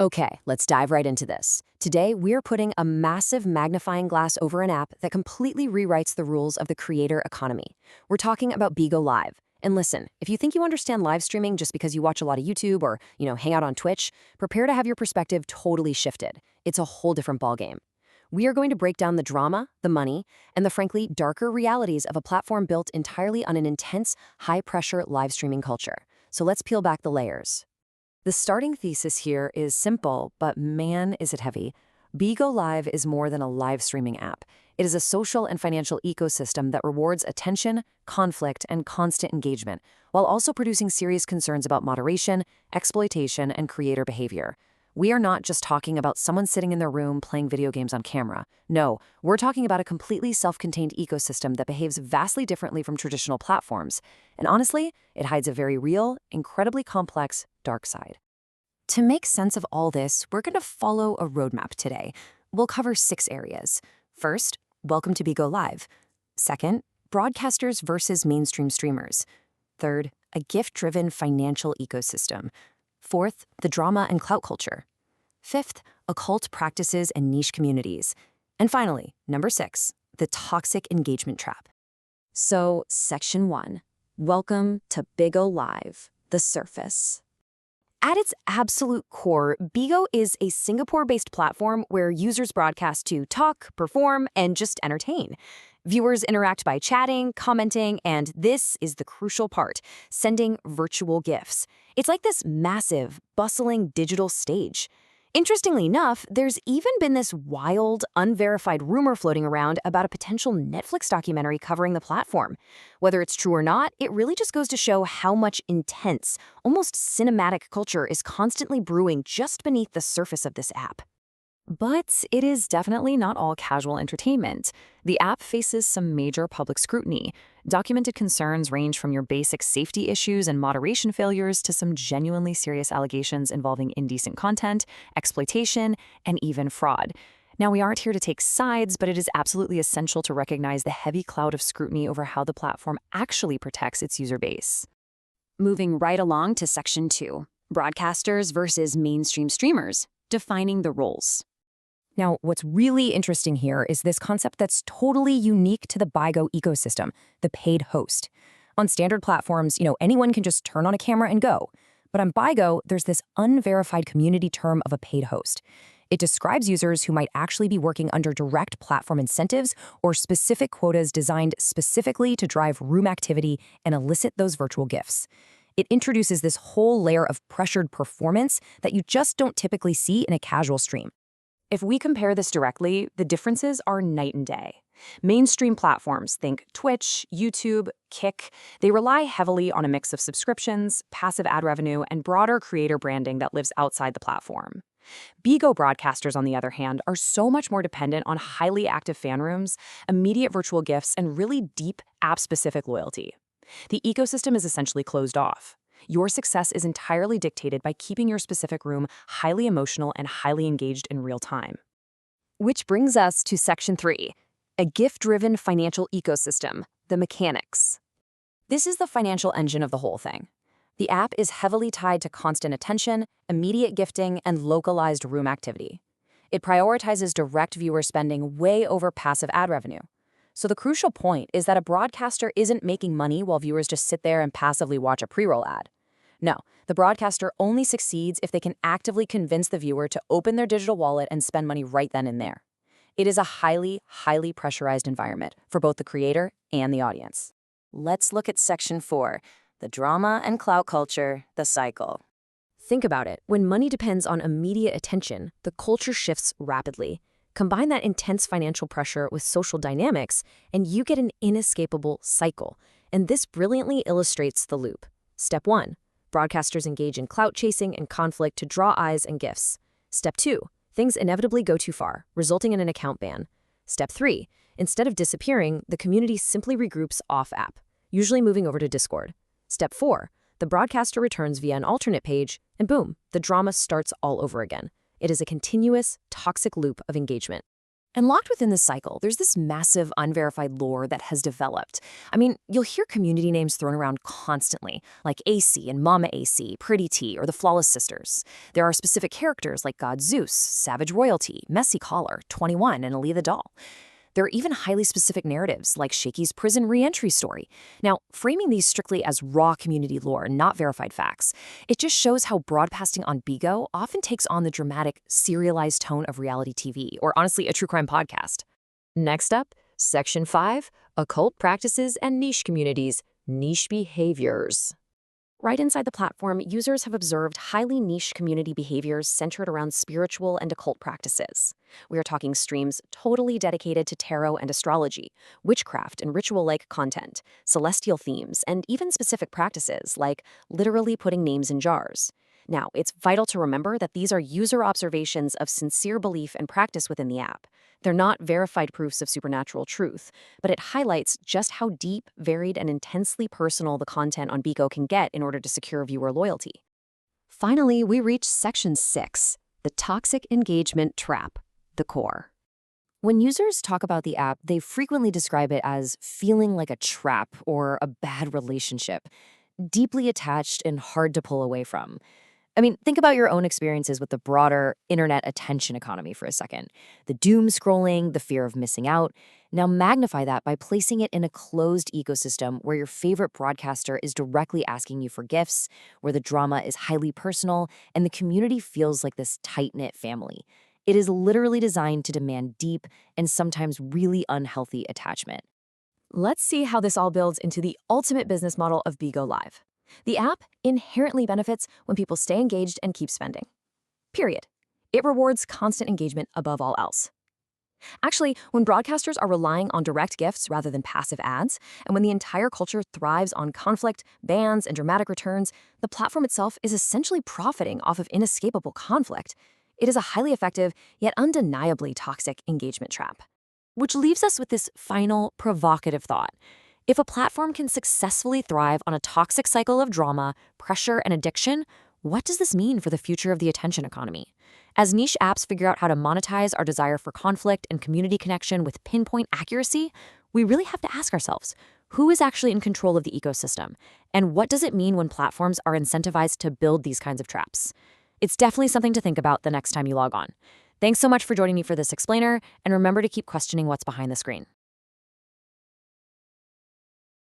Okay, let's dive right into this. Today, we're putting a massive magnifying glass over an app that completely rewrites the rules of the creator economy. We're talking about BIGO Live. And listen, if you think you understand live streaming just because you watch a lot of YouTube or, hang out on Twitch, prepare to have your perspective totally shifted. It's a whole different ballgame. We are going to break down the drama, the money, and the frankly darker realities of a platform built entirely on an intense, high-pressure live streaming culture. So let's peel back the layers. The starting thesis here is simple, but man, is it heavy. BIGO Live is more than a live streaming app. It is a social and financial ecosystem that rewards attention, conflict, and constant engagement, while also producing serious concerns about moderation, exploitation, and creator behavior. We are not just talking about someone sitting in their room playing video games on camera. No, we're talking about a completely self-contained ecosystem that behaves vastly differently from traditional platforms. And honestly, it hides a very real, incredibly complex, dark side. To make sense of all this, we're going to follow a roadmap today. We'll cover 6 areas. First, welcome to BIGO Live. Second, broadcasters versus mainstream streamers. Third, a gift-driven financial ecosystem. Fourth, the drama and clout culture. Fifth, occult practices and niche communities. And finally, number 6, the toxic engagement trap. So, Section 1. Welcome to BIGO Live, the surface. At its absolute core, BIGO is a Singapore-based platform where users broadcast to talk, perform, and just entertain. Viewers interact by chatting, commenting, and this is the crucial part, sending virtual gifts. It's like this massive, bustling digital stage. Interestingly enough, there's even been this wild, unverified rumor floating around about a potential Netflix documentary covering the platform. Whether it's true or not, it really just goes to show how much intense, almost cinematic culture is constantly brewing just beneath the surface of this app. But it is definitely not all casual entertainment. The app faces some major public scrutiny. Documented concerns range from your basic safety issues and moderation failures to some genuinely serious allegations involving indecent content, exploitation, and even fraud. Now, we aren't here to take sides, but it is absolutely essential to recognize the heavy cloud of scrutiny over how the platform actually protects its user base. Moving right along to Section 2, broadcasters versus mainstream streamers, defining the roles. Now, what's really interesting here is this concept that's totally unique to the BIGO ecosystem, the paid host. On standard platforms, anyone can just turn on a camera and go. But on BIGO, there's this unverified community term of a paid host. It describes users who might actually be working under direct platform incentives or specific quotas designed specifically to drive room activity and elicit those virtual gifts. It introduces this whole layer of pressured performance that you just don't typically see in a casual stream. If we compare this directly, the differences are night and day. Mainstream platforms, think Twitch, YouTube, Kick, they rely heavily on a mix of subscriptions, passive ad revenue, and broader creator branding that lives outside the platform. BIGO broadcasters, on the other hand, are so much more dependent on highly active fan rooms, immediate virtual gifts, and really deep app-specific loyalty. The ecosystem is essentially closed off. Your success is entirely dictated by keeping your specific room highly emotional and highly engaged in real time. Which brings us to Section 3, a gift-driven financial ecosystem, the mechanics. This is the financial engine of the whole thing. The app is heavily tied to constant attention, immediate gifting, and localized room activity. It prioritizes direct viewer spending way over passive ad revenue. So the crucial point is that a broadcaster isn't making money while viewers just sit there and passively watch a pre-roll ad. No, the broadcaster only succeeds if they can actively convince the viewer to open their digital wallet and spend money right then and there. It is a highly, highly pressurized environment for both the creator and the audience. Let's look at Section 4, the drama and clout culture, the cycle. Think about it. When money depends on immediate attention, the culture shifts rapidly. Combine that intense financial pressure with social dynamics, and you get an inescapable cycle. And this brilliantly illustrates the loop. Step 1. Broadcasters engage in clout chasing and conflict to draw eyes and gifts. Step 2. Things inevitably go too far, resulting in an account ban. Step 3. Instead of disappearing, the community simply regroups off-app, usually moving over to Discord. Step 4. The broadcaster returns via an alternate page, and boom, the drama starts all over again. It is a continuous, toxic loop of engagement. And locked within this cycle, there's this massive unverified lore that has developed. I mean, you'll hear community names thrown around constantly, like AC and Mama AC, Pretty Tea, or the Flawless Sisters. There are specific characters like God Zeus, Savage Royalty, Messy Collar, 21, and Ali the Doll. There are even highly specific narratives, like Shaky's prison re-entry story. Now, framing these strictly as raw community lore, not verified facts, it just shows how broadcasting on BIGO often takes on the dramatic, serialized tone of reality TV, or honestly, a true crime podcast. Next up, Section 5, Occult Practices and Niche Communities, Niche Behaviors. Right inside the platform, users have observed highly niche community behaviors centered around spiritual and occult practices. We are talking streams totally dedicated to tarot and astrology, witchcraft and ritual-like content, celestial themes, and even specific practices like literally putting names in jars. Now, it's vital to remember that these are user observations of sincere belief and practice within the app. They're not verified proofs of supernatural truth, but it highlights just how deep, varied, and intensely personal the content on BIGO can get in order to secure viewer loyalty. Finally, we reach Section 6, the toxic engagement trap, the core. When users talk about the app, they frequently describe it as feeling like a trap or a bad relationship, deeply attached and hard to pull away from. I mean, think about your own experiences with the broader internet attention economy for a second. The doom scrolling, the fear of missing out. Now magnify that by placing it in a closed ecosystem where your favorite broadcaster is directly asking you for gifts, where the drama is highly personal, and the community feels like this tight-knit family. It is literally designed to demand deep and sometimes really unhealthy attachment. Let's see how this all builds into the ultimate business model of BIGO Live. The app inherently benefits when people stay engaged and keep spending. Period. It rewards constant engagement above all else. Actually, when broadcasters are relying on direct gifts rather than passive ads, and when the entire culture thrives on conflict, bans, and dramatic returns, the platform itself is essentially profiting off of inescapable conflict. It is a highly effective, yet undeniably toxic engagement trap. Which leaves us with this final, provocative thought. If a platform can successfully thrive on a toxic cycle of drama, pressure, and addiction, what does this mean for the future of the attention economy? As niche apps figure out how to monetize our desire for conflict and community connection with pinpoint accuracy, we really have to ask ourselves, who is actually in control of the ecosystem? And what does it mean when platforms are incentivized to build these kinds of traps? It's definitely something to think about the next time you log on. Thanks so much for joining me for this explainer, and remember to keep questioning what's behind the screen.